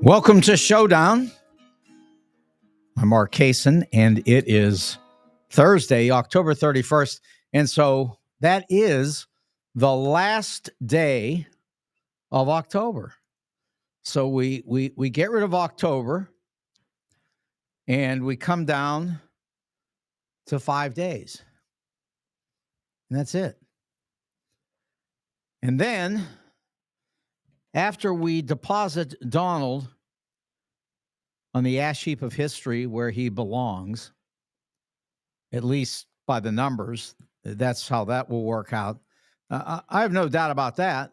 Welcome to Showdown. I'm Mark Kaysen, and it is Thursday, October 31st. And so that is the last day of October. So we get rid of October, and we come down to 5 days. And that's it. And then, after we deposit Donald on the ash heap of history where he belongs, at least by the numbers, that's how that will work out. I have no doubt about that.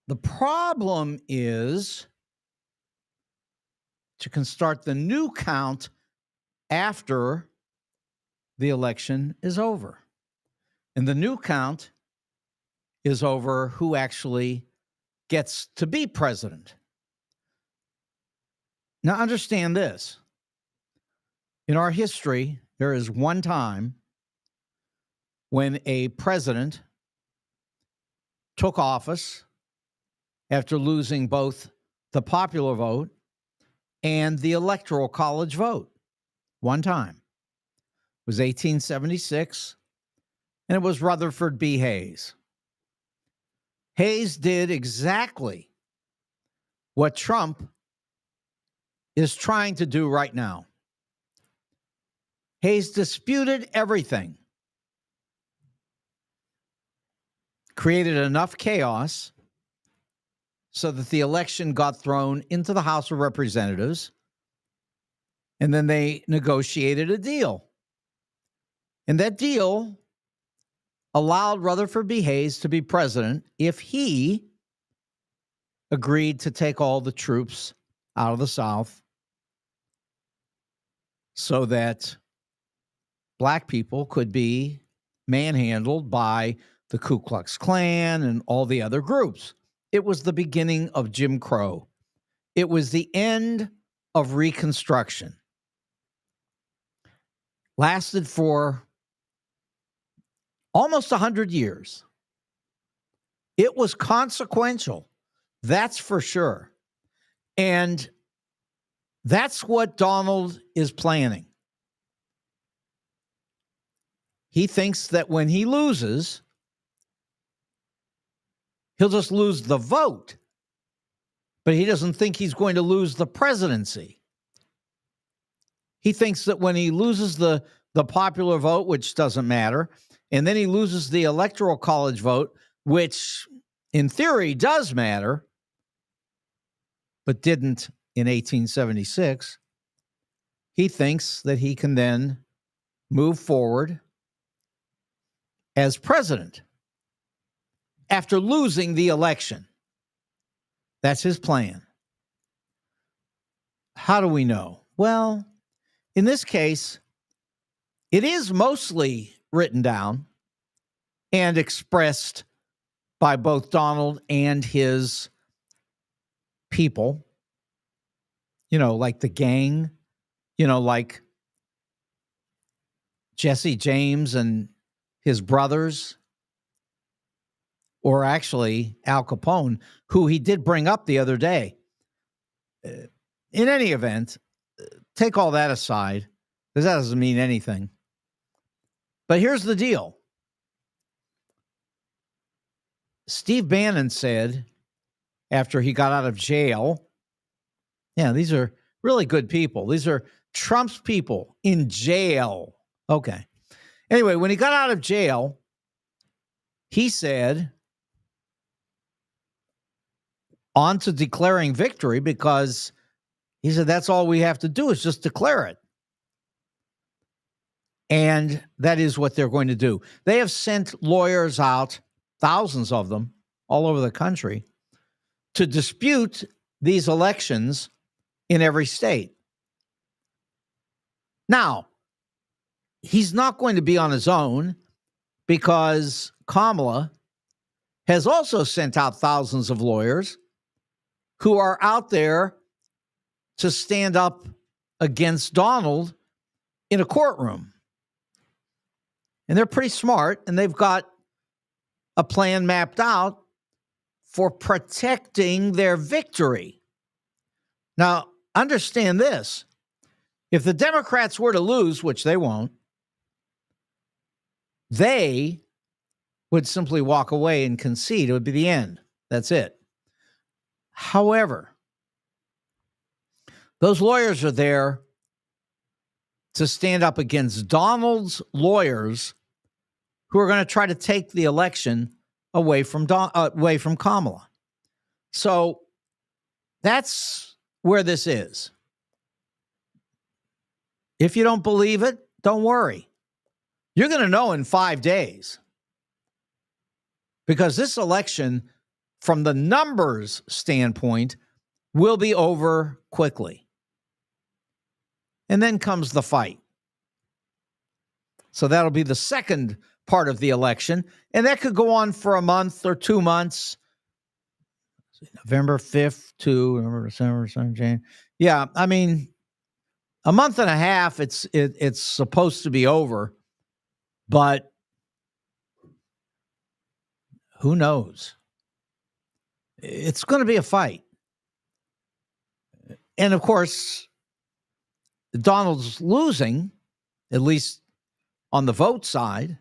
The problem is you can start the new count after the election is over. And the new count is over who actually gets to be president. Now, understand this. In our history, there is one time when a president took office after losing both the popular vote and the electoral college vote. One time. It was 1876, and it was Rutherford B. Hayes. Hayes did exactly what Trump is trying to do right now. Hayes disputed everything, created enough chaos so that the election got thrown into the House of Representatives, and then they negotiated a deal. And that deal allowed Rutherford B. Hayes to be president if he agreed to take all the troops out of the South so that black people could be manhandled by the Ku Klux Klan and all the other groups. It was the beginning of Jim Crow. It was the end of Reconstruction. Lasted for almost 100 years. It was consequential, that's for sure. And that's what Donald is planning. He thinks that when he loses, he'll just lose the vote, but he doesn't think he's going to lose the presidency. He thinks that when he loses the popular vote, which doesn't matter, and then he loses the electoral college vote, which in theory does matter, but didn't in 1876, he thinks that he can then move forward as president after losing the election. That's his plan. How do we know? Well, in this case, it is mostly written down and expressed by both Donald and his people, like the gang, like Jesse James and his brothers, or actually Al Capone, who he did bring up the other day. In any event, take all that aside, because that doesn't mean anything. But here's the deal. Steve Bannon said, after he got out of jail, these are really good people. These are Trump's people in jail. Okay. Anyway, when he got out of jail, he said, on to declaring victory, because he said that's all we have to do is just declare it. And that is what they're going to do. They have sent lawyers out, thousands of them, all over the country, to dispute these elections in every state. Now, he's not going to be on his own, because Kamala has also sent out thousands of lawyers who are out there to stand up against Donald in a courtroom. And they're pretty smart, and they've got a plan mapped out for protecting their victory. Now, understand this. If the Democrats were to lose, which they won't, they would simply walk away and concede. It would be the end. That's it. However, those lawyers are there to stand up against Donald's lawyers who are going to try to take the election away from Kamala. So that's where this is. If you don't believe it, don't worry. You're going to know in 5 days. Because this election, from the numbers standpoint, will be over quickly. And then comes the fight. So that'll be the second part of the election. And that could go on for a month or 2 months. November 5th to November, December, January. Yeah, I mean, a month and a half, it's supposed to be over. But who knows? It's going to be a fight. And of course, Donald's losing, at least on the vote side.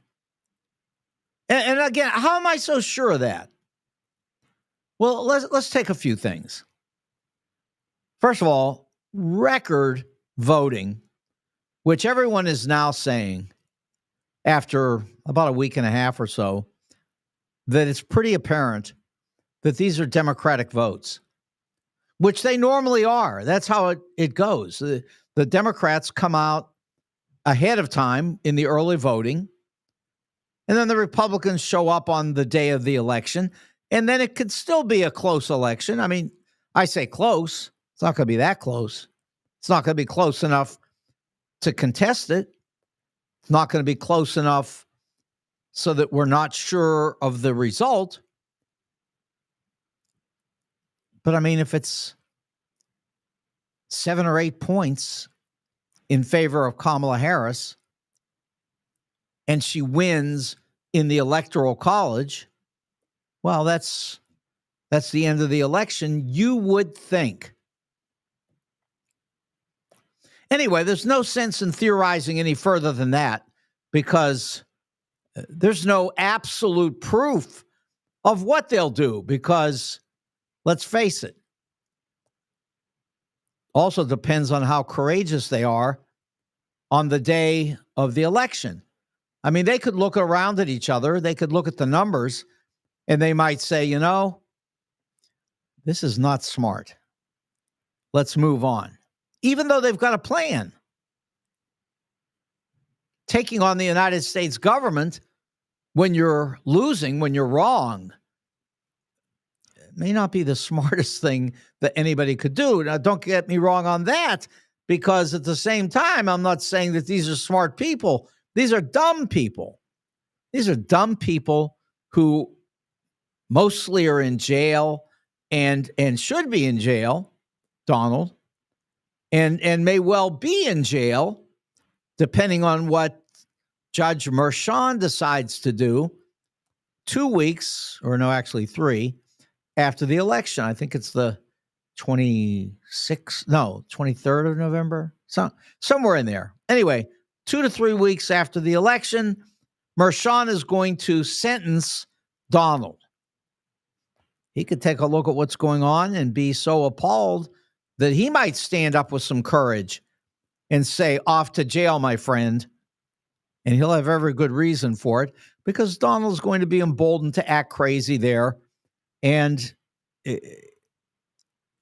And again, how am I so sure of that? Well, let's take a few things. First of all, record voting, which everyone is now saying after about a week and a half or so, that it's pretty apparent that these are Democratic votes, which they normally are. That's how it goes. The Democrats come out ahead of time in the early voting, and then the Republicans show up on the day of the election, and then it could still be a close election. I mean, I say close. It's not going to be that close. It's not going to be close enough to contest it. It's not going to be close enough so that we're not sure of the result. But I mean, if it's 7 or 8 points in favor of Kamala Harris and she wins in the Electoral College, well, that's the end of the election, you would think. Anyway, there's no sense in theorizing any further than that because there's no absolute proof of what they'll do because, let's face it, also depends on how courageous they are on the day of the election. I mean, they could look around at each other. They could look at the numbers and they might say, you know, this is not smart. Let's move on. Even though they've got a plan. Taking on the United States government when you're losing, when you're wrong, may not be the smartest thing that anybody could do. Now, don't get me wrong on that, because at the same time, I'm not saying that these are smart people. These are dumb people. These are dumb people who mostly are in jail and should be in jail, Donald, and may well be in jail, depending on what Judge Merchan decides to do 2 weeks, or no, actually 3, after the election. I think it's the 23rd of November, somewhere in there. Anyway, 2 to 3 weeks after the election, Merchan is going to sentence Donald. He could take a look at what's going on and be so appalled that he might stand up with some courage and say, off to jail, my friend. And he'll have every good reason for it because Donald's going to be emboldened to act crazy there. And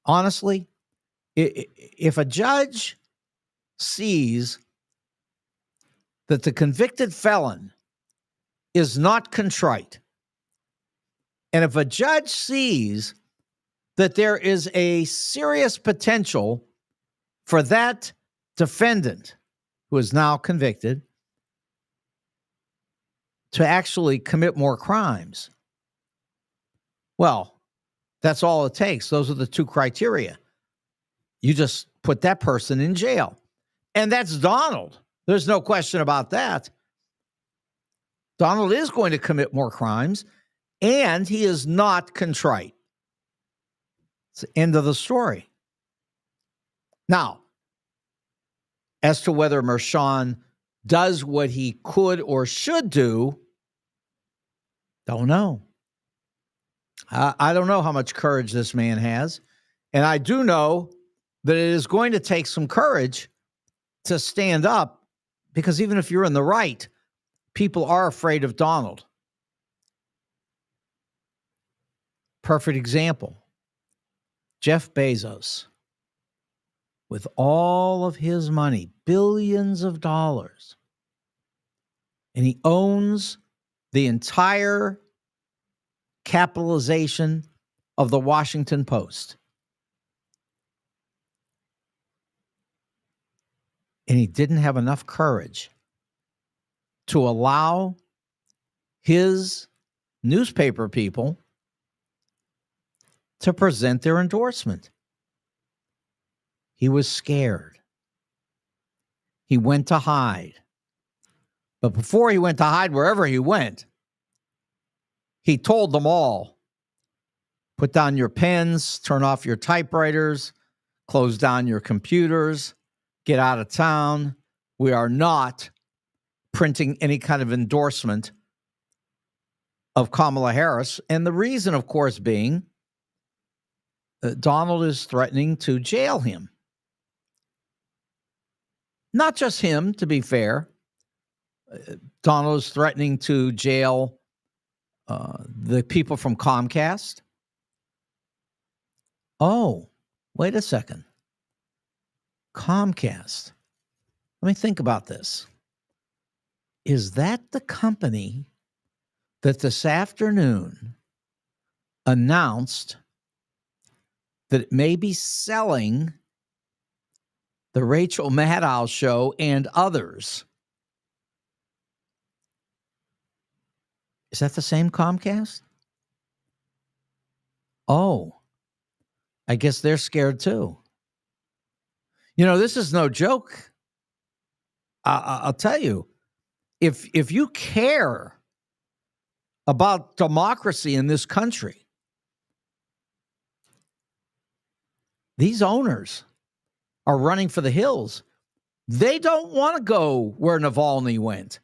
honestly, if a judge sees that the convicted felon is not contrite, and if a judge sees that there is a serious potential for that defendant who is now convicted to actually commit more crimes, well, that's all it takes. Those are the 2 criteria. You just put that person in jail. And that's Donald. There's no question about that. Donald is going to commit more crimes, and he is not contrite. It's the end of the story. Now, as to whether Mershon does what he could or should do, don't know. I don't know how much courage this man has. And I do know that it is going to take some courage to stand up, because even if you're in the right, people are afraid of Donald. Perfect example. Jeff Bezos, with all of his money, billions of dollars, and he owns the entire capitalization of the Washington Post. And he didn't have enough courage to allow his newspaper people to present their endorsement. He was scared. He went to hide. But before he went to hide, wherever he went, he told them all, put down your pens, turn off your typewriters, close down your computers, get out of town. We are not printing any kind of endorsement of Kamala Harris. And the reason, of course, being Donald is threatening to jail him. Not just him, to be fair. Donald is threatening to jail the people from Comcast. Oh, wait a second. Comcast. Let me think about this. Is that the company that this afternoon announced that it may be selling the Rachel Maddow show and others? Is that the same Comcast? Oh, I guess they're scared too. You know, this is no joke. I'll tell you, if you care about democracy in this country, these owners are running for the hills. They don't want to go where Navalny went.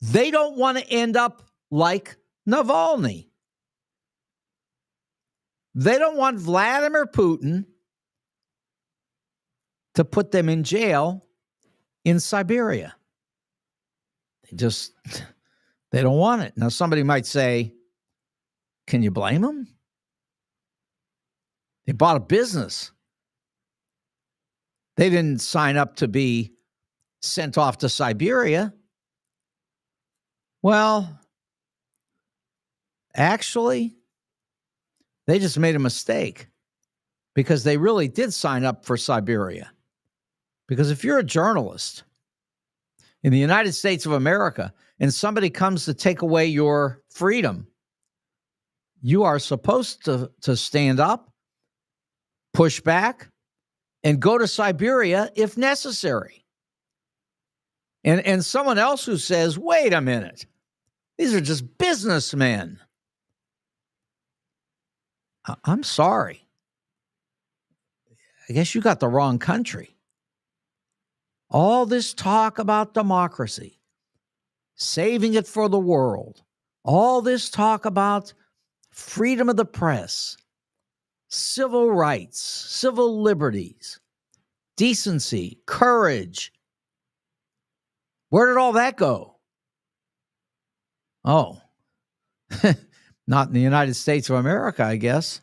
They don't want to end up like Navalny. They don't want Vladimir Putin to put them in jail in Siberia. They don't want it. Now, somebody might say, can you blame them? They bought a business. They didn't sign up to be sent off to Siberia. Well, actually, they just made a mistake, because they really did sign up for Siberia. Because if you're a journalist in the United States of America and somebody comes to take away your freedom, you are supposed to stand up, push back, and go to Siberia if necessary. And someone else who says, wait a minute, these are just businessmen. I'm sorry. I guess you got the wrong country. All this talk about democracy, saving it for the world, all this talk about freedom of the press, civil rights, civil liberties, decency, courage. Where did all that go? Oh, not in the United States of America, I guess.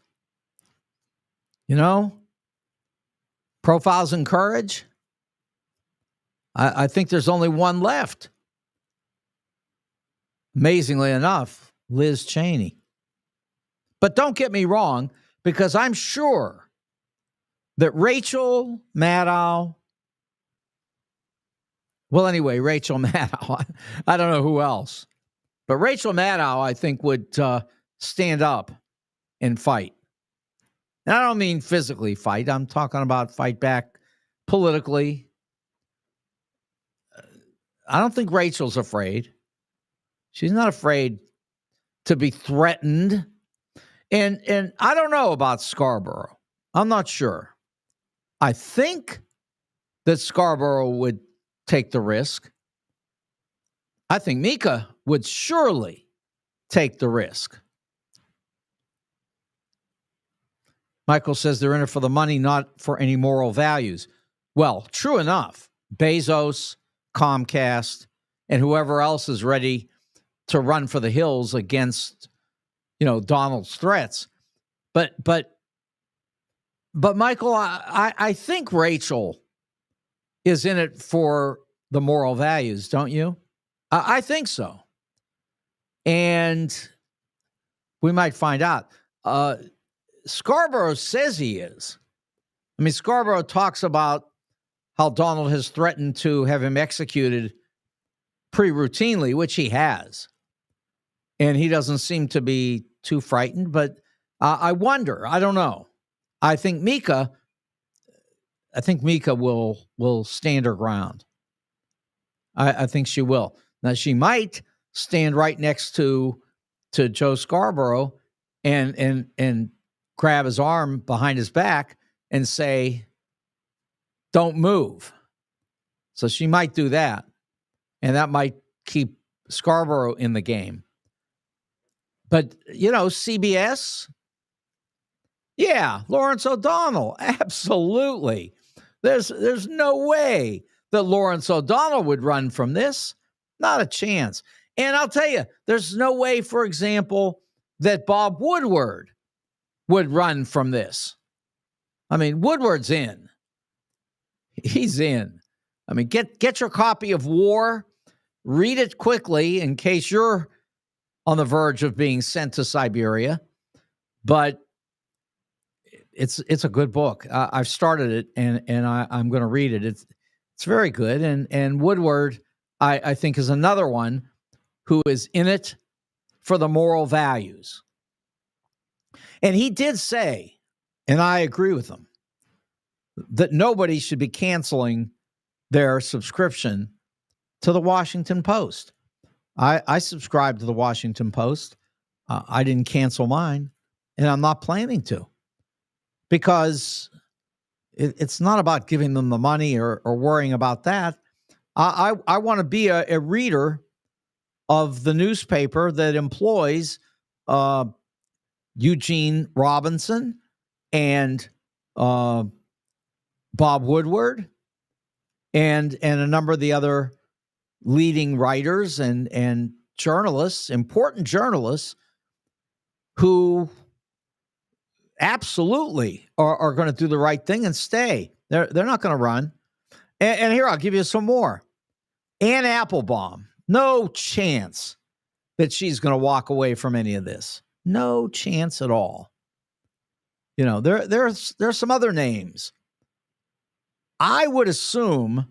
You know, profiles in courage. I think there's only one left. Amazingly enough, Liz Cheney. But don't get me wrong, because I'm sure that Rachel Maddow, Rachel Maddow, I don't know who else, but Rachel Maddow, I think, would stand up and fight. And I don't mean physically fight. I'm talking about fight back politically. I don't think Rachel's afraid. She's not afraid to be threatened. And I don't know about Scarborough. I'm not sure. I think that Scarborough would take the risk. I think Mika would surely take the risk. Michael says they're in it for the money, not for any moral values. Well, true enough. Bezos, Comcast, and whoever else is ready to run for the hills against, Donald's threats. But Michael, I think Rachel is in it for the moral values, don't you? I think so. And we might find out. Scarborough says he is. I mean, Scarborough talks about how Donald has threatened to have him executed pretty routinely, which he has. And he doesn't seem to be too frightened, but I wonder. I don't know. I think Mika will stand her ground. I think she will. Now, she might stand right next to Joe Scarborough and grab his arm behind his back and say, "Don't move." So she might do that, and that might keep Scarborough in the game. But, CBS, yeah, Lawrence O'Donnell, absolutely. There's no way that Lawrence O'Donnell would run from this. Not a chance. And I'll tell you, there's no way, for example, that Bob Woodward would run from this. I mean, Woodward's in. He's in. I mean, get your copy of War, read it quickly in case you're on the verge of being sent to Siberia. But it's a good book. I've started it and I'm going to read it. It's very good. And Woodward, I think, is another one who is in it for the moral values. And he did say, and I agree with him, that nobody should be canceling their subscription to the Washington Post. I subscribe to the Washington Post. I didn't cancel mine, and I'm not planning to, because it's not about giving them the money or worrying about that. I want to be a reader of the newspaper that employs Eugene Robinson and Bob Woodward and a number of the other leading writers and journalists, important journalists, who absolutely are going to do the right thing and stay. They're not going to run. And here, I'll give you some more. Ann Applebaum, no chance that she's going to walk away from any of this. No chance at all. There's some other names. I would assume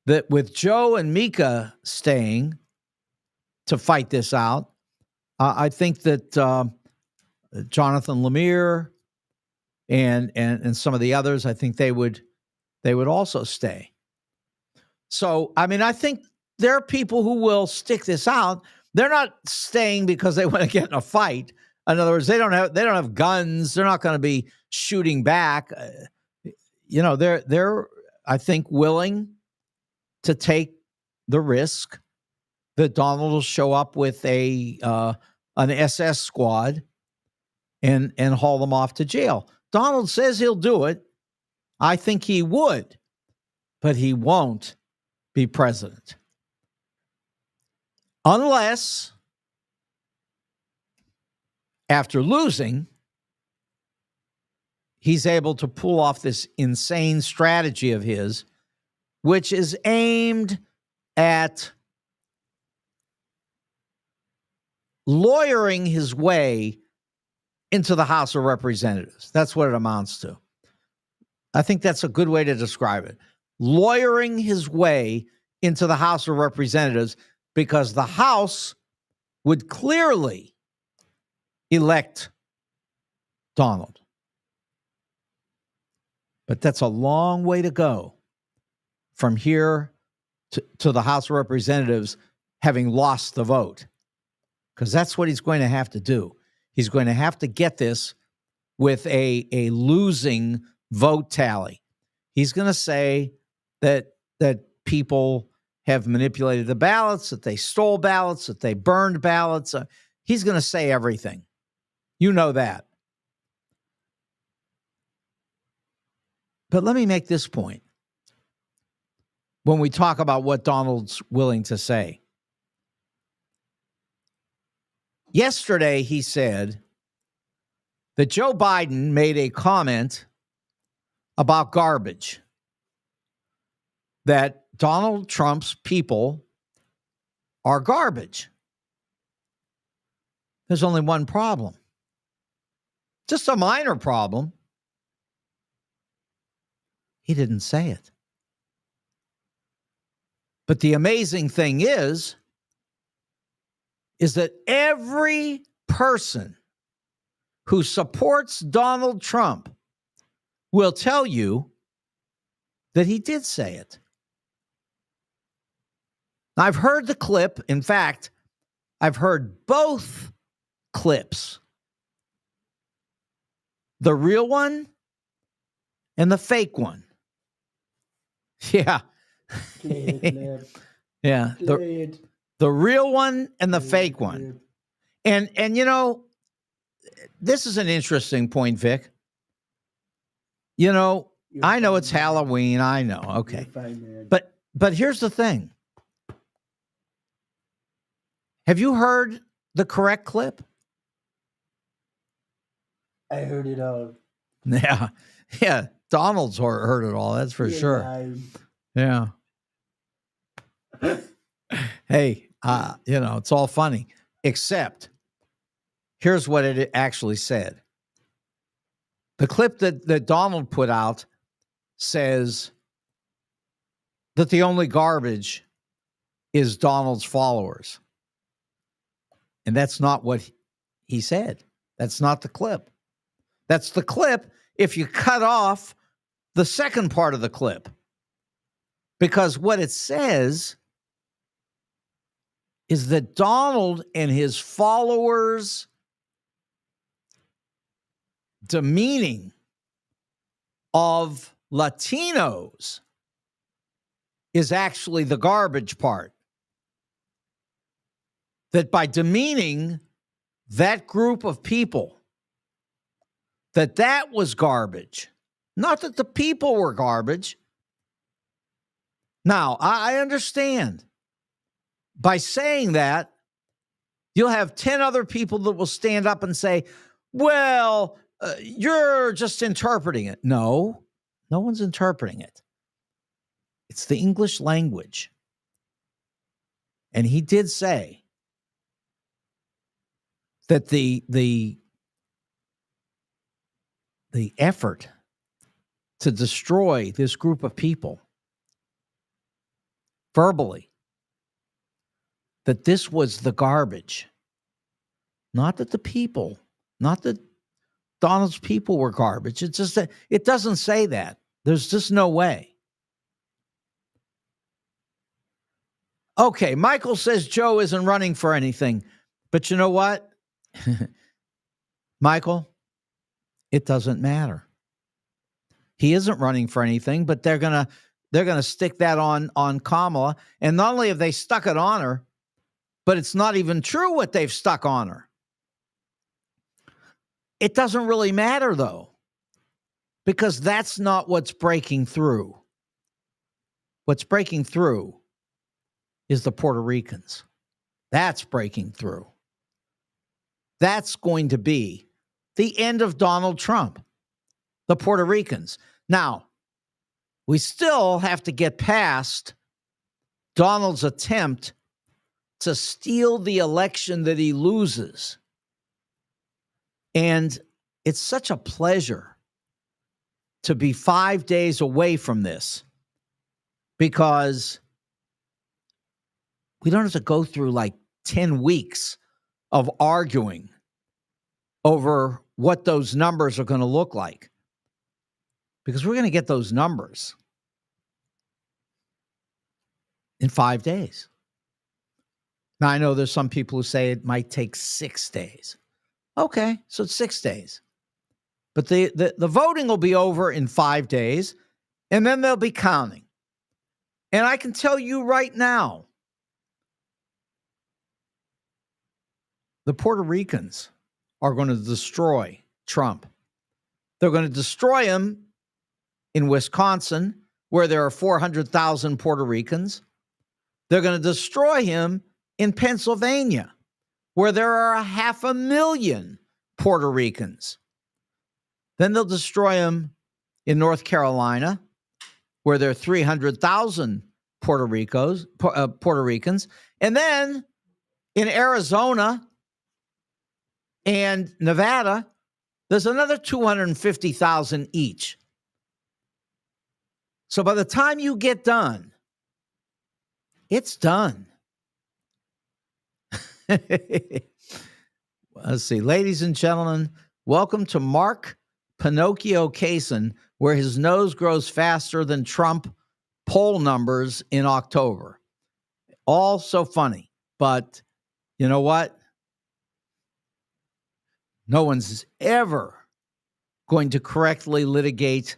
that with Joe and Mika staying to fight this out, I think that Jonathan Lemire and some of the others, I think they would also stay. So, I mean, I think there are people who will stick this out. They're not staying because they want to get in a fight. In other words, they don't have guns. They're not going to be shooting back. They're I think willing to take the risk that Donald will show up with an SS squad and haul them off to jail. Donald says he'll do it. I think he would, but he won't be president. Unless, after losing, he's able to pull off this insane strategy of his, which is aimed at lawyering his way into the House of Representatives. That's what it amounts to. I think that's a good way to describe it. Lawyering his way into the House of Representatives, because the House would clearly elect Donald. But that's a long way to go from here to the House of Representatives having lost the vote, because that's what he's going to have to do. He's going to have to get this with a losing vote tally. He's going to say that people have manipulated the ballots, that they stole ballots, that they burned ballots. He's going to say everything. You know that. But let me make this point. When we talk about what Donald's willing to say. Yesterday, he said that Joe Biden made a comment about garbage, that Donald Trump's people are garbage. There's only one problem, just a minor problem. He didn't say it. But the amazing thing is that every person who supports Donald Trump will tell you that he did say it. I've heard the clip. In fact, I've heard both clips. The real one and the fake one. Yeah. Yeah. The real one and the fake one. And you know, this is an interesting point, Vic. You know, I know it's Halloween. I know. Okay. But here's the thing. Have you heard the correct clip? I heard it all. Yeah. Yeah. Donald's heard it all. That's for sure. Yeah. Hey, you know, it's all funny, except here's what it actually said. The clip that Donald put out says that the only garbage is Donald's followers. And that's not what he said. That's not the clip. That's the clip if you cut off the second part of the clip. Because what it says is that Donald and his followers' demeaning of Latinos is actually the garbage part. That by demeaning that group of people, that was garbage. Not that the people were garbage. Now, I understand. By saying that, you'll have 10 other people that will stand up and say, well, you're just interpreting it. No one's interpreting it. It's the English language. And he did say that the effort to destroy this group of people verbally, that this was the garbage. Not that the people, not that Donald's people were garbage. It's just that it doesn't say that. There's just no way. Okay, Michael says Joe isn't running for anything. But you know what? Michael, it doesn't matter. He isn't running for anything, but they're gonna stick that on Kamala. And not only have they stuck it on her, but it's not even true what they've stuck on her. It doesn't really matter, though, because that's not what's breaking through. What's breaking through is the Puerto Ricans. That's breaking through. That's going to be the end of Donald Trump, the Puerto Ricans. Now, we still have to get past Donald's attempt to steal the election that he loses. And it's such a pleasure to be 5 days away from this, because we don't have to go through like 10 weeks of arguing over what those numbers are going to look like, because we're going to get those numbers in 5 days. Now, I know there's some people who say it might take 6 days. Okay, so it's 6 days. But the voting will be over in 5 days, And then they'll be counting. And I can tell you right now, the Puerto Ricans are going to destroy Trump. They're going to destroy him in Wisconsin, where there are 400,000 Puerto Ricans. They're going to destroy him in Pennsylvania, where there are 500,000 Puerto Ricans. Then they'll destroy him in North Carolina, where there are 300,000 Puerto Ricans. And then in Arizona and Nevada, there's another 250,000 each. So by the time you get done, it's done. Let's see. Ladies and gentlemen, welcome to Mark Pinocchio Kaysen, where his nose grows faster than Trump poll numbers in October. All so funny. But you know what? No one's ever going to correctly litigate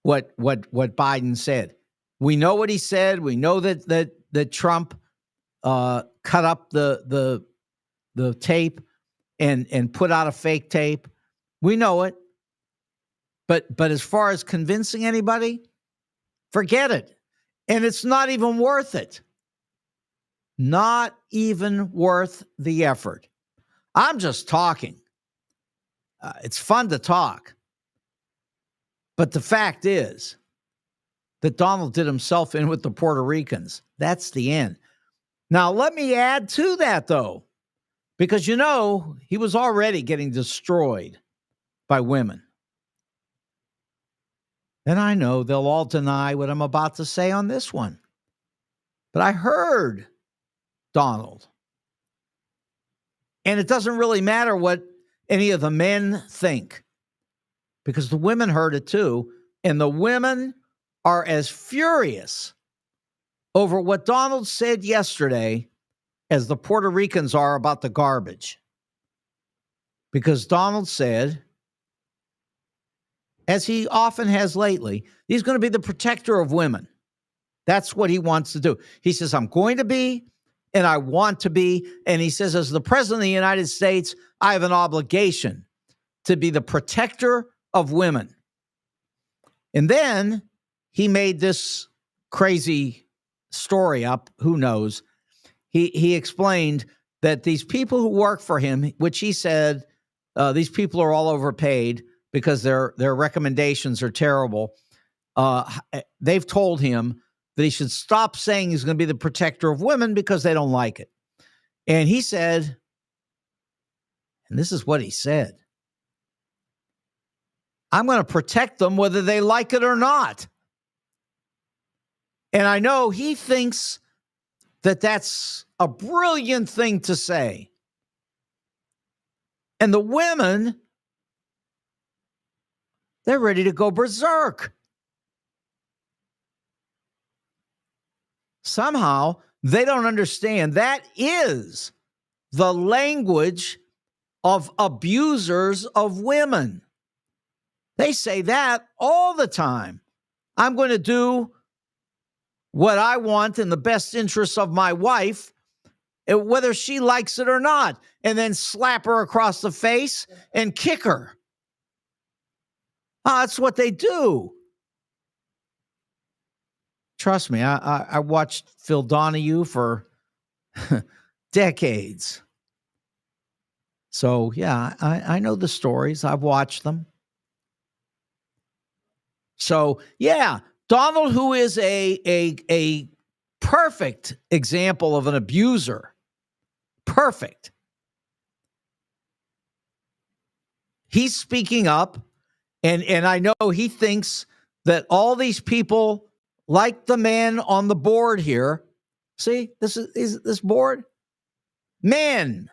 what Biden said. We know what he said. We know that Trump cut up the tape and put out a fake tape. We know it. But as far as convincing anybody, forget it. And it's not even worth it. Not even worth the effort. I'm just talking. It's fun to talk. But the fact is that Donald did himself in with the Puerto Ricans. That's the end. Now, let me add to that, though, because, you know, he was already getting destroyed by women. And I know they'll all deny what I'm about to say on this one. But I heard Donald. And it doesn't really matter what any of the men think, because the women heard it too. And the women are as furious over what Donald said yesterday as the Puerto Ricans are about the garbage. Because Donald said, as he often has lately, he's going to be the protector of women. That's what he wants to do. He says, I'm going to be, and I want to be. And he says, as the president of the United States, I have an obligation to be the protector of women. And then he made this crazy story up. Who knows? He explained that these people who work for him, which he said, these people are all overpaid because their recommendations are terrible. They've told him that he should stop saying he's going to be the protector of women because they don't like it. And he said, and this is what he said, I'm going to protect them whether they like it or not. And I know he thinks that that's a brilliant thing to say. And the women, they're ready to go berserk. Somehow, they don't understand that is the language of abusers of women. They say that all the time. I'm going to do what I want in the best interests of my wife, whether she likes it or not, and then slap her across the face and kick her. That's what they do. Trust me, I watched Phil Donahue for decades. So, yeah, I know the stories. I've watched them. So, yeah, Donald, who is a perfect example of an abuser, perfect. He's speaking up, and I know he thinks that all these people, like the man on the board here, see, this is this board, man.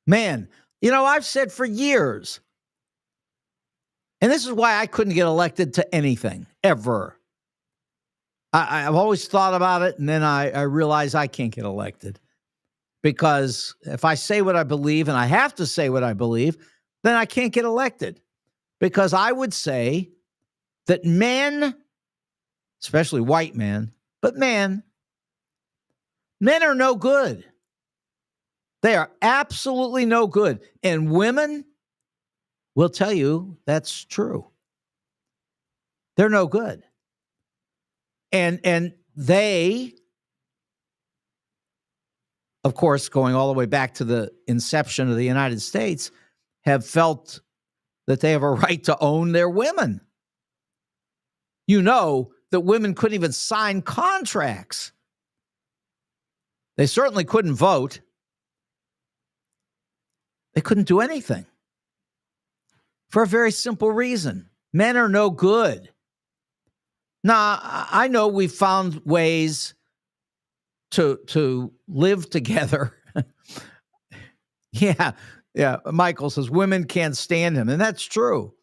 You know, I've said for years, and this is why I couldn't get elected to anything, ever. I've always thought about it, and then I realize I can't get elected. Because if I say what I believe, and I have to say what I believe, then I can't get elected. Because I would say that men especially white men. But men are no good. They are absolutely no good. And women will tell you that's true. They're no good. And they, of course, going all the way back to the inception of the United States, have felt that they have a right to own their women. You know that women couldn't even sign contracts. They certainly couldn't vote. They couldn't do anything for a very simple reason. Men are no good. Now, I know we found ways to live together. Yeah. Michael says women can't stand him, and that's true.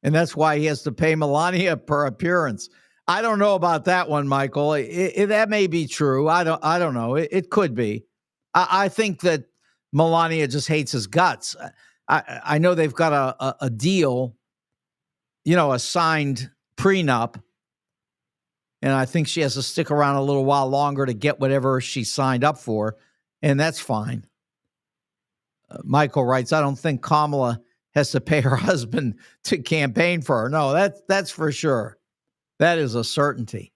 And that's why he has to pay Melania per appearance. I don't know about that one, Michael. That may be true. I don't know. It could be. I think that Melania just hates his guts. I know they've got a deal, a signed prenup, and I think she has to stick around a little while longer to get whatever she signed up for, and that's fine. Michael writes, I don't think Kamala has to pay her husband to campaign for her. No, that's for sure. That is a certainty.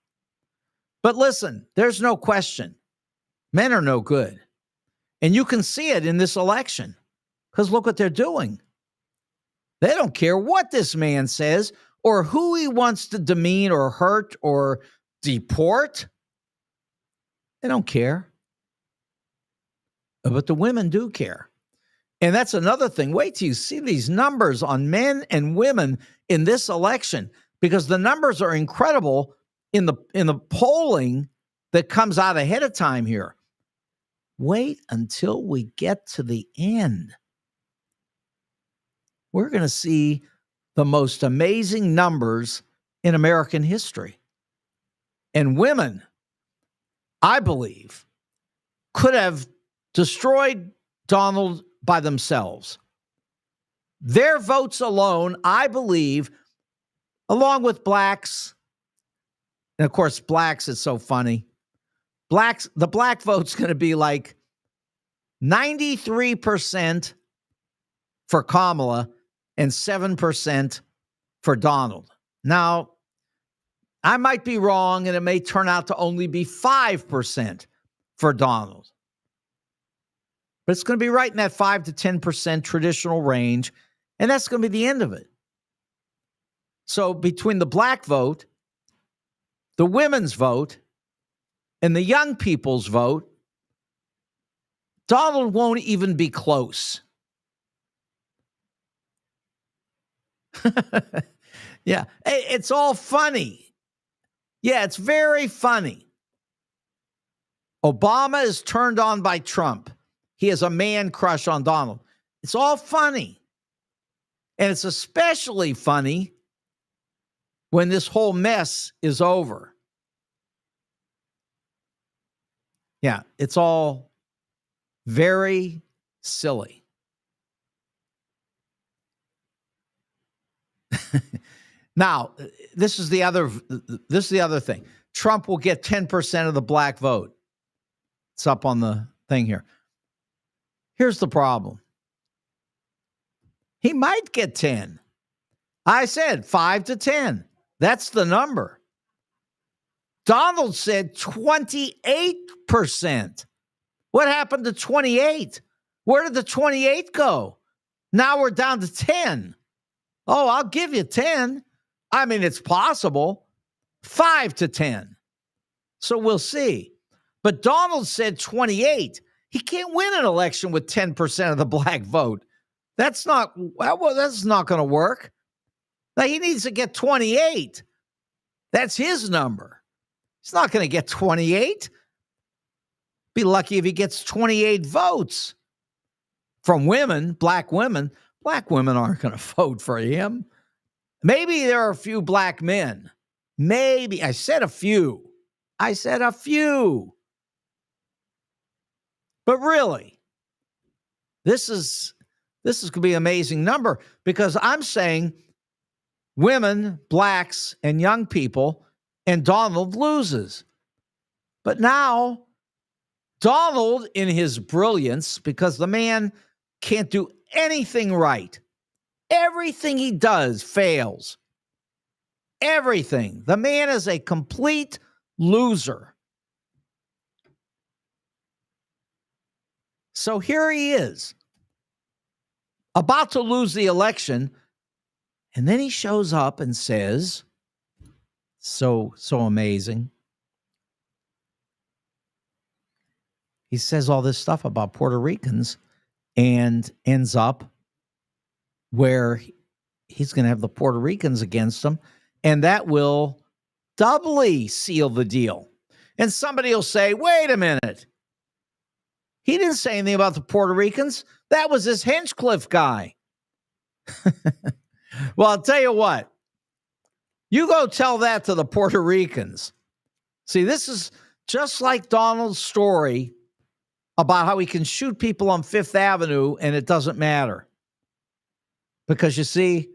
But listen, there's no question. Men are no good. And you can see it in this election because look what they're doing. They don't care what this man says or who he wants to demean or hurt or deport. They don't care. But the women do care. And that's another thing. Wait till you see these numbers on men and women in this election, because the numbers are incredible in the polling that comes out ahead of time here. Wait until we get to the end. We're going to see the most amazing numbers in American history. And women, I believe, could have destroyed Donald by themselves. Their votes alone, I believe, along with blacks, and of course, blacks is so funny. The black vote's going to be like 93% for Kamala and 7% for Donald. Now, I might be wrong, and it may turn out to only be 5% for Donald. But it's going to be right in that 5 to 10% traditional range, and that's going to be the end of it. So between the black vote, the women's vote, and the young people's vote, Donald won't even be close. Yeah, it's all funny. Yeah, it's very funny. Obama is turned on by Trump. He has a man crush on Donald. It's all funny. And it's especially funny when this whole mess is over. Yeah, it's all very silly. Now, this is the other thing. Trump will get 10% of the black vote. It's up on the thing here. Here's the problem. He might get 10. I said 5 to 10. That's the number. Donald said 28%. What happened to 28? Where did the 28 go? Now we're down to 10. Oh, I'll give you 10. I mean, it's possible. 5 to 10. So we'll see. But Donald said 28. He can't win an election with 10% of the black vote. That's not going to work. Now, he needs to get 28. That's his number. He's not going to get 28. Be lucky if he gets 28 votes from women, black women. Black women aren't going to vote for him. Maybe there are a few black men. Maybe. I said a few. But really, this is going to be an amazing number, because I'm saying women, blacks, and young people and Donald loses. But now, Donald, in his brilliance, because the man can't do anything right, everything he does fails. Everything. The man is a complete loser. So here he is, about to lose the election, and then he shows up and says, so amazing. He says all this stuff about Puerto Ricans and ends up where he's going to have the Puerto Ricans against him, and that will doubly seal the deal. And somebody will say, wait a minute. He didn't say anything about the Puerto Ricans. That was this Hinchcliffe guy. Well, I'll tell you what. You go tell that to the Puerto Ricans. See, this is just like Donald's story about how he can shoot people on Fifth Avenue and it doesn't matter. Because you see,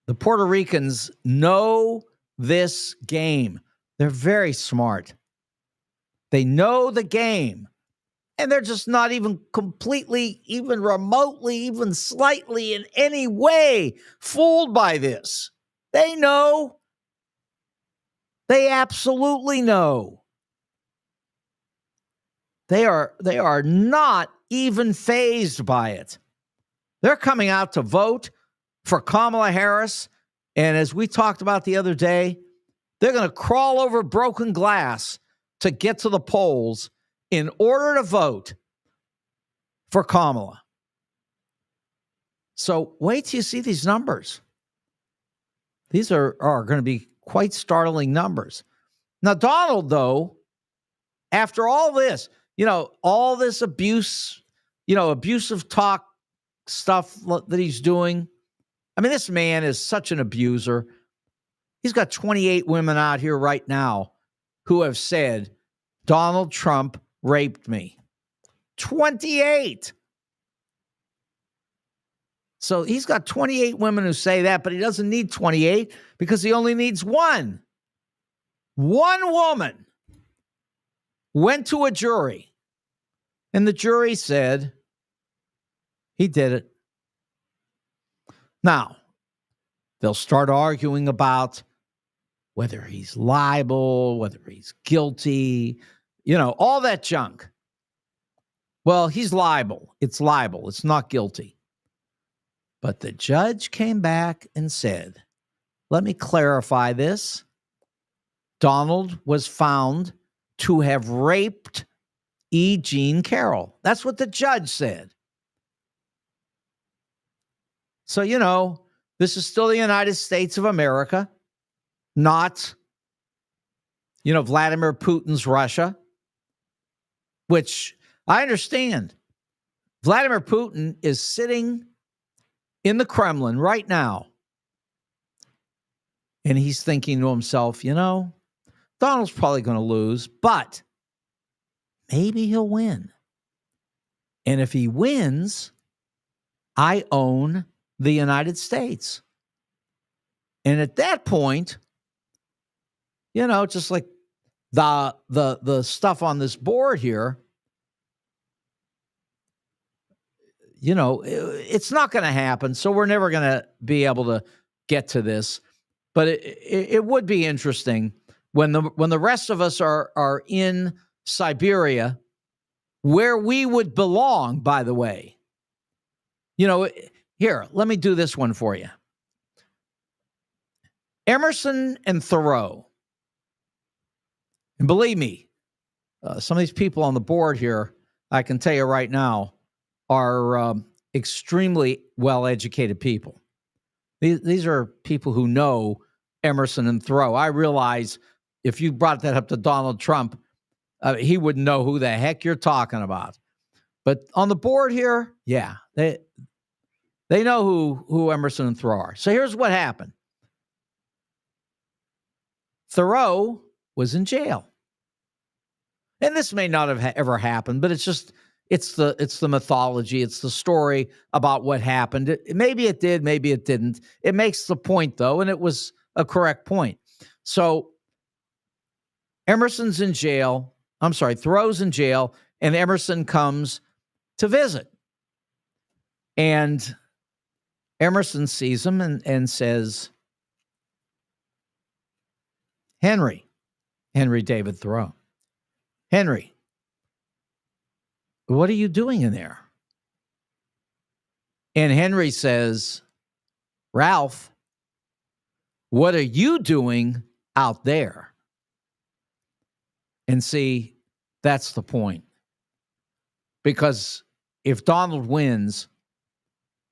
the Puerto Ricans know this game. They're very smart. They know the game. And they're just not even completely, even remotely, even slightly in any way fooled by this. They know. They absolutely know. They are not even fazed by it. They're coming out to vote for Kamala Harris. And as we talked about the other day, they're going to crawl over broken glass to get to the polls in order to vote for Kamala. So wait till you see these numbers. These are going to be quite startling numbers. Now, Donald, though, after all this, all this abuse, abusive talk stuff that he's doing. I mean, this man is such an abuser. He's got 28 women out here right now who have said, Donald Trump raped me. 28. So he's got 28 women who say that, but he doesn't need 28 because he only needs one. One woman went to a jury, and the jury said he did it. Now, they'll start arguing about whether he's liable, whether he's guilty, all that junk. Well, he's liable. It's liable. It's not guilty. But the judge came back and said, let me clarify this. Donald was found to have raped E. Jean Carroll. That's what the judge said. So, this is still the United States of America, not, Vladimir Putin's Russia, which I understand. Vladimir Putin is sitting in the Kremlin right now, and he's thinking to himself, Donald's probably going to lose, but maybe he'll win. And if he wins, I own the United States. And at that point, just like the stuff on this board here, it's not going to happen. So we're never going to be able to get to this. But it would be interesting when the rest of us are in Siberia, where we would belong, by the way. Here, let me do this one for you. Emerson and Thoreau. And believe me, some of these people on the board here, I can tell you right now, are extremely well-educated people. These are people who know Emerson and Thoreau. I realize if you brought that up to Donald Trump, he wouldn't know who the heck you're talking about. But on the board here, yeah, they know who Emerson and Thoreau are. So here's what happened. Thoreau was in jail. And this may not have ever happened, but it's the mythology. It's the story about what happened. Maybe it did, maybe it didn't. It makes the point, though, and it was a correct point. So Emerson's in jail. I'm sorry, Thoreau's in jail, and Emerson comes to visit. And Emerson sees him and says, Henry David Thoreau, Henry, what are you doing in there? And Henry says, Ralph, what are you doing out there? And see, that's the point. Because if Donald wins,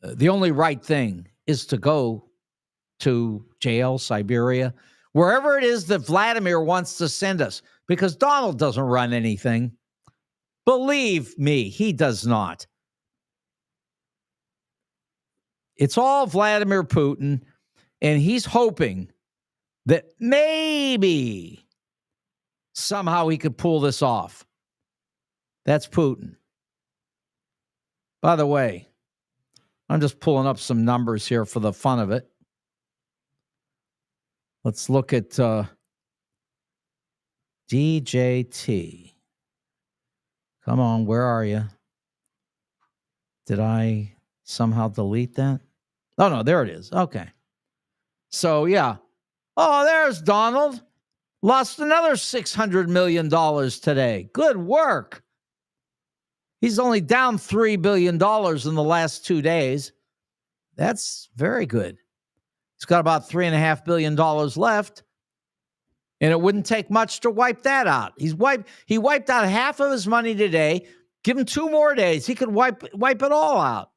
the only right thing is to go to jail, Siberia, wherever it is that Vladimir wants to send us, because Donald doesn't run anything. Believe me, he does not. It's all Vladimir Putin, and he's hoping that maybe somehow he could pull this off. That's Putin. By the way, I'm just pulling up some numbers here for the fun of it. Let's look at DJT. Come on, where are you? Did I somehow delete that? Oh, no, there it is. Okay. So, yeah. Oh, there's Donald. Lost another $600 million today. Good work. He's only down $3 billion in the last 2 days. That's very good. He's got about $3.5 billion left, and it wouldn't take much to wipe that out. He wiped out half of his money today. Give him 2 more days. He could wipe it all out.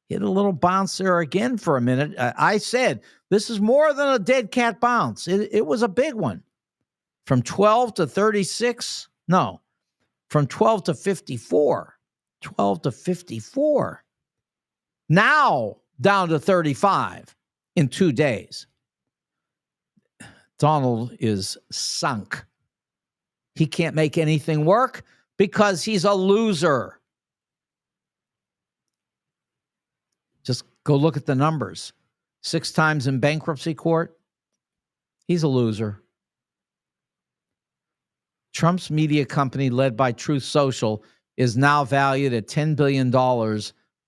Hit a little bounce there again for a minute. I said, this is more than a dead cat bounce. It was a big one. From 12 to 36. No, from 12 to 54. 12 to 54. Now down to 35 in 2 days. Donald is sunk. He can't make anything work because he's a loser. Just go look at the numbers. 6 times in bankruptcy court. He's a loser. Trump's media company, led by Truth Social, is now valued at $10 billion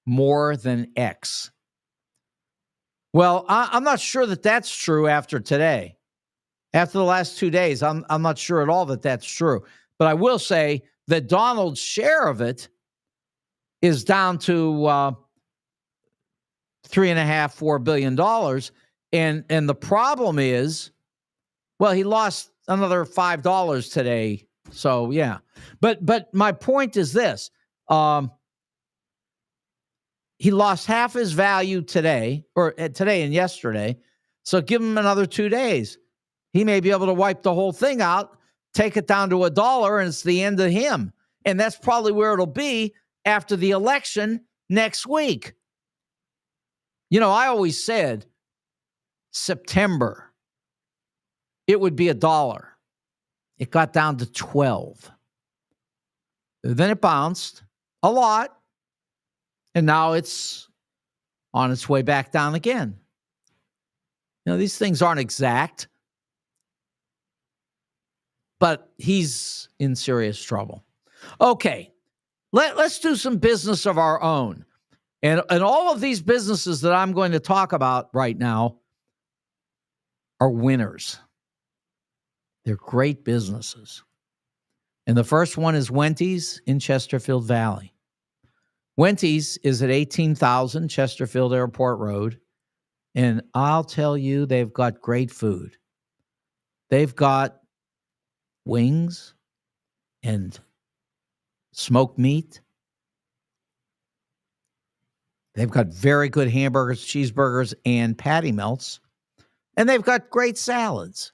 more than X. Well, I'm not sure that that's true after today. After the last 2 days, I'm not sure at all that that's true. But I will say that Donald's share of it is down to $3.5–4 billion. And the problem is, well, he lost another $5 today. So, yeah. But my point is this. He lost half his value today, or today and yesterday. So give him another 2 days. He may be able to wipe the whole thing out, take it down to $1, and it's the end of him. And that's probably where it'll be after the election next week. You know, I always said September, it would be $1. It got down to 12. Then it bounced a lot. And now it's on its way back down again. You know, these things aren't exact. But he's in serious trouble. Okay, let's do some business of our own. And all of these businesses that I'm going to talk about right now are winners. They're great businesses. And the first one is Wendy's in Chesterfield Valley. Wendy's is at 18,000 Chesterfield Airport Road. And I'll tell you, they've got great food. They've got wings and smoked meat. They've got very good hamburgers, cheeseburgers, and patty melts. And they've got great salads.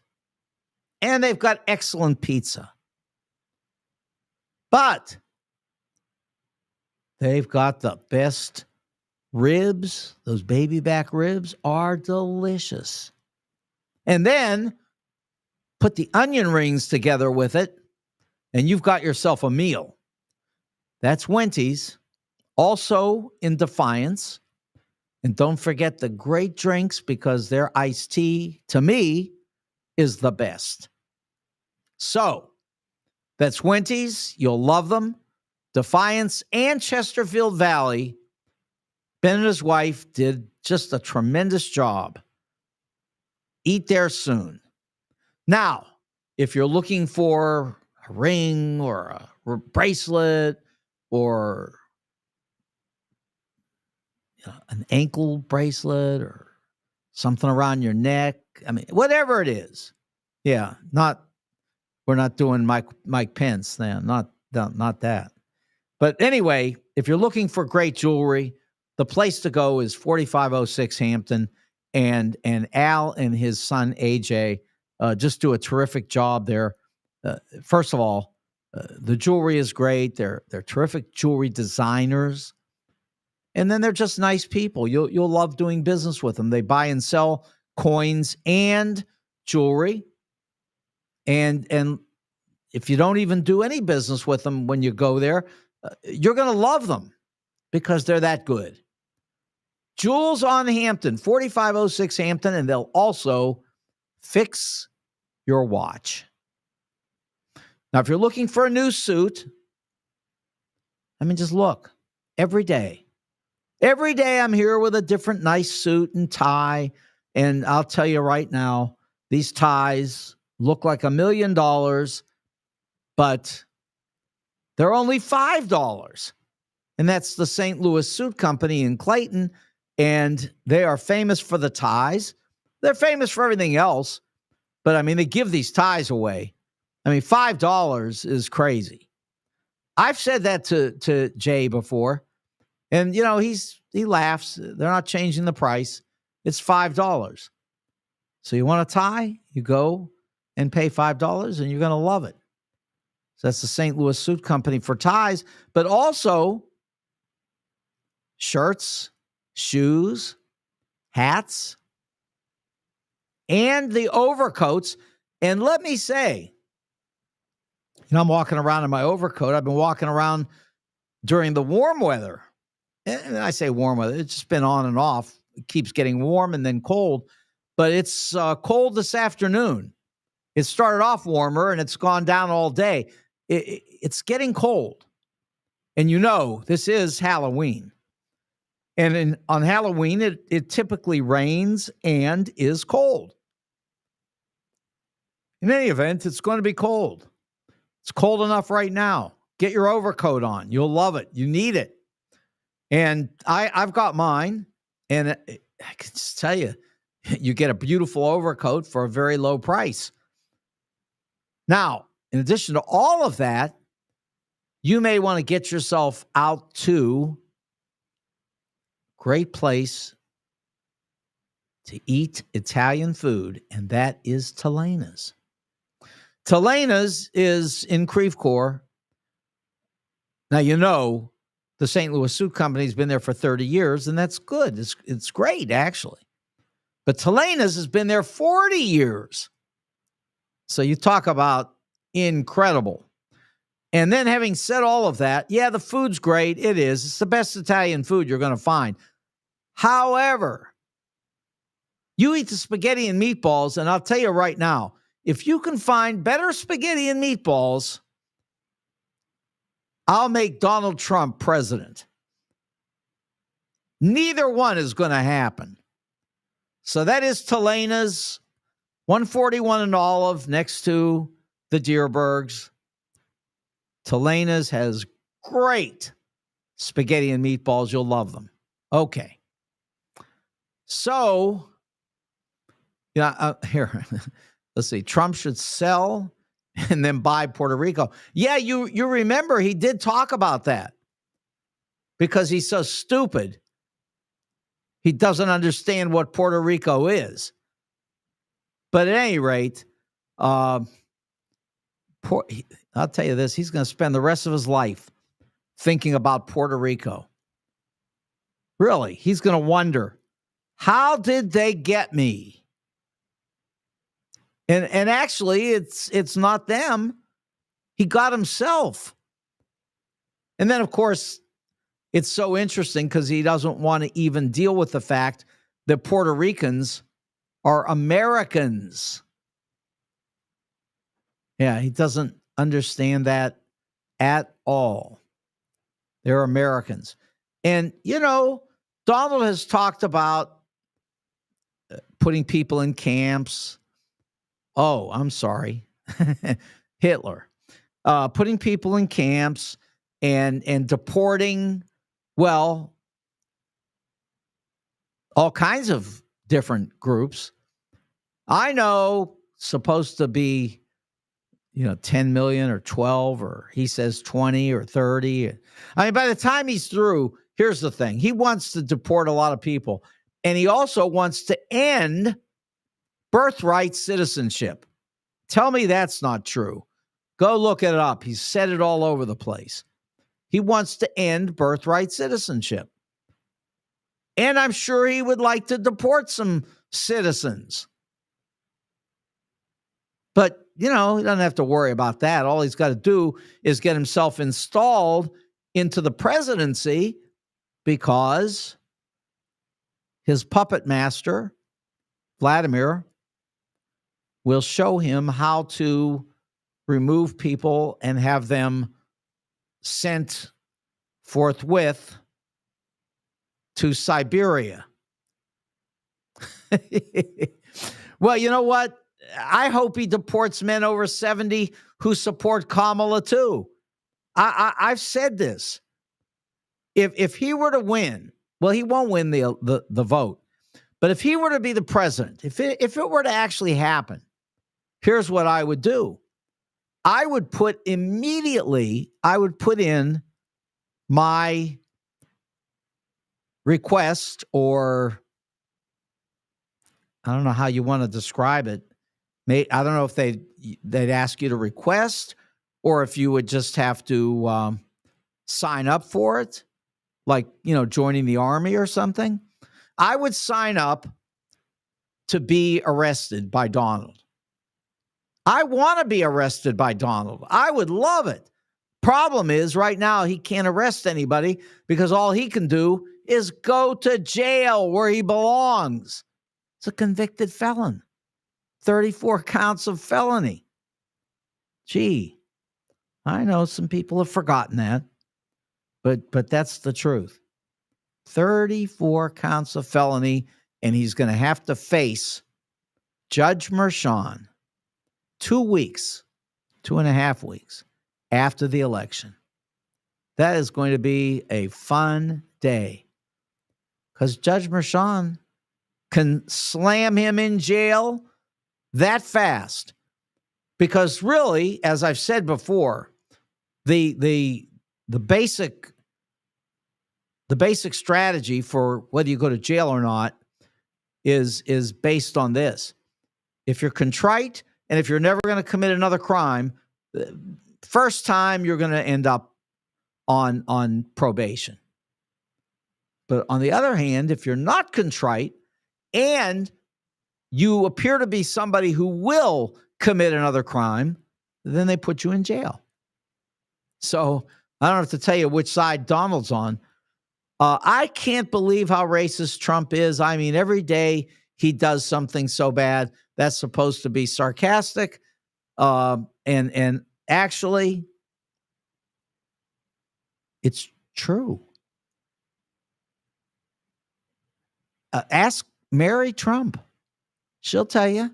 And they've got excellent pizza. But they've got the best ribs. Those baby back ribs are delicious. And then put the onion rings together with it, and you've got yourself a meal. That's Wendy's, also in Defiance. And don't forget the great drinks, because their iced tea, to me, is the best. So that's Winty's. You'll love them. Defiance and Chesterfield Valley. Ben and his wife did just a tremendous job. Eat there soon. Now, if you're looking for a ring or a bracelet or an ankle bracelet or something around your neck, I mean, whatever it is. Yeah, we're not doing Mike Pence then, not that. But anyway, if you're looking for great jewelry, the place to go is 4506 Hampton, and Al and his son AJ just do a terrific job there. First of all, the jewelry is great. They're terrific jewelry designers, and then they're just nice people. You'll love doing business with them. They buy and sell coins and jewelry, and if you don't even do any business with them when you go there, you're going to love them because they're that good. Jewels on Hampton, 4506 Hampton, and they'll also fix your watch. Now, if you're looking for a new suit, I mean, just look. Every day I'm here with a different nice suit and tie, and I'll tell you right now, these ties look like $1 million, but they're only $5. And that's the St. Louis Suit Company in Clayton. And they are famous for the ties. They're famous for everything else. But, I mean, they give these ties away. I mean, $5 is crazy. I've said that to Jay before. And, you know, he laughs. They're not changing the price. It's $5. So you want a tie? You go and pay $5, and you're going to love it. So that's the St. Louis Suit Company for ties, but also shirts, shoes, hats, and the overcoats. And let me say, you know, I'm walking around in my overcoat. I've been walking around during the warm weather. And I say warm weather. It's just been on and off. It keeps getting warm and then cold. But it's cold this afternoon. It started off warmer, and it's gone down all day. It's getting cold. And you know, this is Halloween. And on Halloween, it typically rains and is cold. In any event, it's going to be cold. It's cold enough right now. Get your overcoat on. You'll love it. You need it. And I've got mine. And I can just tell you, you get a beautiful overcoat for a very low price. Now, in addition to all of that, you may want to get yourself out to a great place to eat Italian food, and that is Telena's. Telena's is in Creve Coeur. Now, you know, the St. Louis Suit Company's been there for 30 years, and that's good. It's great, actually. But Telena's has been there 40 years. So you talk about incredible. And then having said all of that, yeah, the food's great. It is. It's the best Italian food you're going to find. However, you eat the spaghetti and meatballs, and I'll tell you right now, if you can find better spaghetti and meatballs, I'll make Donald Trump president. Neither one is going to happen. So that is Telena's, 141 and Olive, next to the Deerbergs. Telena's has great spaghetti and meatballs. You'll love them. Okay. So, here, let's see. Trump should sell and then buy Puerto Rico. Yeah, you remember he did talk about that because he's so stupid. He doesn't understand what Puerto Rico is. But at any rate, I'll tell you this, he's going to spend the rest of his life thinking about Puerto Rico. Really, he's going to wonder, how did they get me? And actually, it's not them. He got himself. And then, of course, it's so interesting because he doesn't want to even deal with the fact that Puerto Ricans are Americans. Yeah, he doesn't understand that at all. They're Americans. And, Donald has talked about putting people in camps. Oh, I'm sorry. Hitler. Putting people in camps and deporting, well, all kinds of different groups. I know supposed to be 10 million or 12, or he says 20 or 30. I mean, by the time he's through, here's the thing. He wants to deport a lot of people, and he also wants to end birthright citizenship. Tell me that's not true. Go look it up. He's said it all over the place. He wants to end birthright citizenship. And I'm sure he would like to deport some citizens. But, he doesn't have to worry about that. All he's got to do is get himself installed into the presidency, because his puppet master, Vladimir, will show him how to remove people and have them sent forthwith to Siberia. Well, you know what? I hope he deports men over 70 who support Kamala too. I've said this. If he were to win, well, he won't win the vote. But if he were to be the president, if it were to actually happen, here's what I would do. I would put in my request, or I don't know how you want to describe it. I don't know if they'd ask you to request, or if you would just have to sign up for it, like, joining the army or something. I would sign up to be arrested by Donald. I want to be arrested by Donald. I would love it. Problem is, right now, he can't arrest anybody because all he can do is go to jail where he belongs. It's a convicted felon. 34 counts of felony. Gee, I know some people have forgotten that, but that's the truth. 34 counts of felony, and he's going to have to face Judge Merchan 2.5 weeks after the election. That is going to be a fun day, because Judge Merchan can slam him in jail that fast. Because really, as I've said before, the basic strategy for whether you go to jail or not is based on this. If you're contrite and if you're never going to commit another crime, first time you're going to end up on probation. But on the other hand, if you're not contrite and you appear to be somebody who will commit another crime, then they put you in jail. So I don't have to tell you which side Donald's on. I can't believe how racist Trump is. I mean, every day he does something so bad that's supposed to be sarcastic. And actually, it's true. Ask Mary Trump. She'll tell you.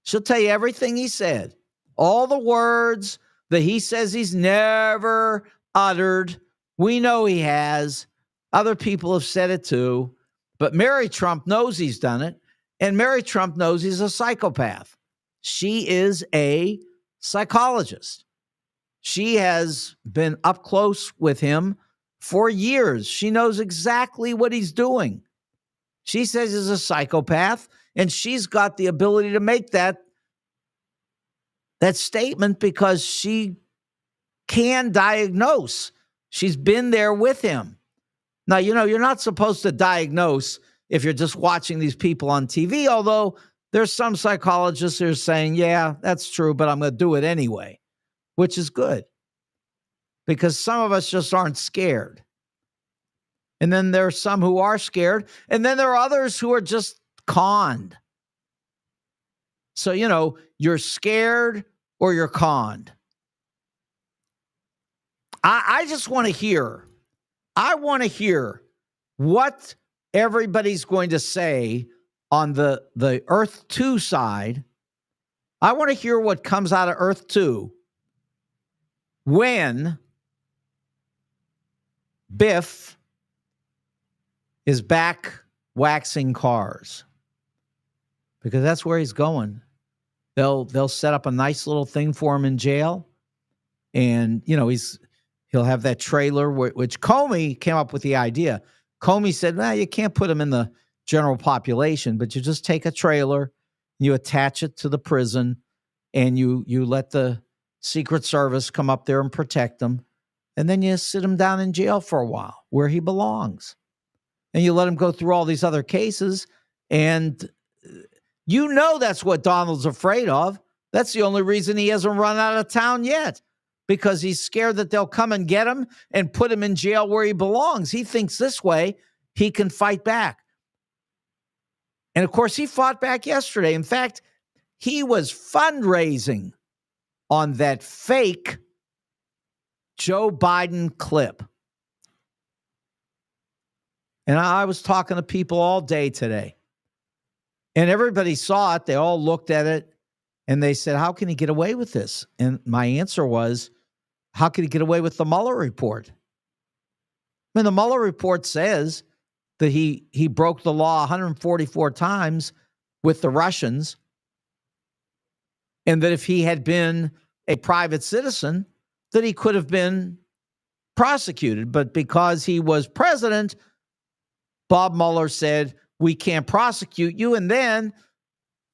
She'll tell you everything he said. All the words that he says he's never uttered. We know he has. Other people have said it too. But Mary Trump knows he's done it. And Mary Trump knows he's a psychopath. She is a psychologist. She has been up close with him for years. She knows exactly what he's doing. She says he's a psychopath, and she's got the ability to make that statement because she can diagnose. She's been there with him. Now, you're not supposed to diagnose if you're just watching these people on TV, although there's some psychologists who are saying, yeah, that's true, but I'm going to do it anyway, which is good because some of us just aren't scared. And then there are some who are scared, and then there are others who are just conned. So, you're scared or you're conned. I just want to hear. I want to hear what everybody's going to say on the Earth 2 side. I want to hear what comes out of Earth 2 when Biff is back waxing cars, because that's where he's going. They'll set up a nice little thing for him in jail, and he'll have that trailer which Comey came up with the idea. Comey said, "Well, you can't put him in the general population, but you just take a trailer, you attach it to the prison, and you let the Secret Service come up there and protect him, and then you sit him down in jail for a while where he belongs, and you let him go through all these other cases, and that's what Donald's afraid of. That's the only reason he hasn't run out of town yet, because he's scared that they'll come and get him and put him in jail where he belongs. He thinks this way he can fight back. And of course, he fought back yesterday. In fact, he was fundraising on that fake Joe Biden clip. And I was talking to people all day today, and everybody saw it. They all looked at it, and they said, how can he get away with this? And my answer was, how can he get away with the Mueller report? I mean, the Mueller report says that he broke the law 144 times with the Russians, and that if he had been a private citizen, that he could have been prosecuted. But because he was president, Bob Mueller said, we can't prosecute you. And then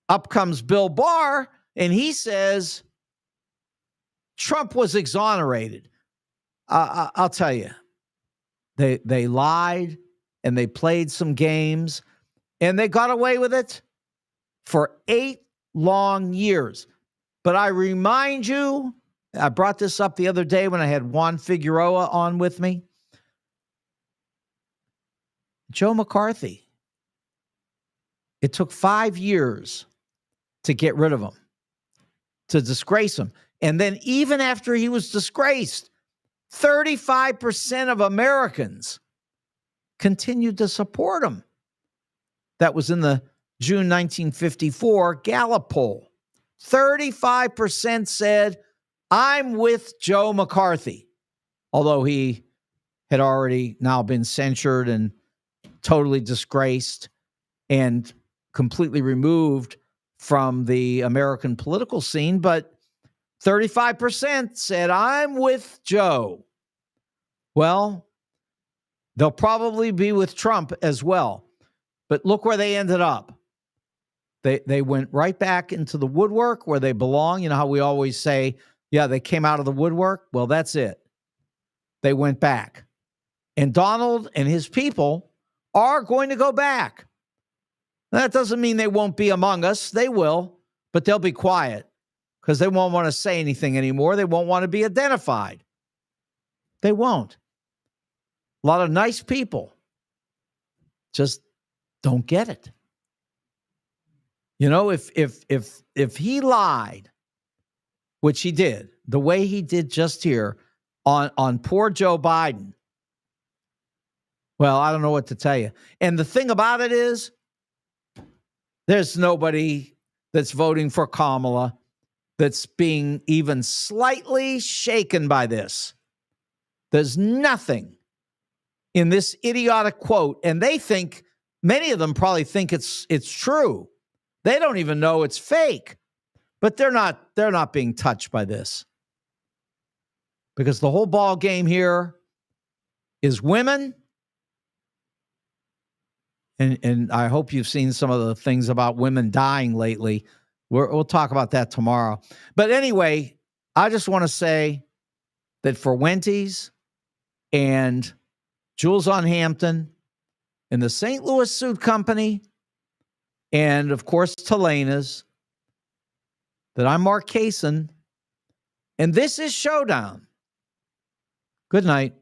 up comes Bill Barr, and he says Trump was exonerated. I'll tell you, they lied, and they played some games, and they got away with it for 8 long years. But I remind you, I brought this up the other day when I had Juan Figueroa on with me. Joe McCarthy. It took 5 years to get rid of him, to disgrace him. And then even after he was disgraced, 35% of Americans continued to support him. That was in the June 1954 Gallup poll. 35% said, I'm with Joe McCarthy, although he had already now been censured and totally disgraced and completely removed from the American political scene. But 35% said, I'm with Joe. Well, they'll probably be with Trump as well. But look where they ended up. They went right back into the woodwork where they belong. You know how we always say, yeah, they came out of the woodwork? Well, that's it. They went back. And Donald and his people are going to go back. That doesn't mean they won't be among us. They will, but they'll be quiet because they won't want to say anything anymore. They won't want to be identified. They won't. A lot of nice people just don't get it. You know, if he lied, which he did, the way he did just here on poor Joe Biden, well, I don't know what to tell you. And the thing about it is, there's nobody that's voting for Kamala that's being even slightly shaken by this. There's nothing in this idiotic quote, and they think, many of them probably think it's true. They don't even know it's fake, but they're not being touched by this, because the whole ball game here is women. And I hope you've seen some of the things about women dying lately. We'll talk about that tomorrow. But anyway, I just want to say that for Wendy's and Jules on Hampton and the St. Louis Suit Company and, of course, Telena's, that I'm Mark Kaysen, and this is Showdown. Good night.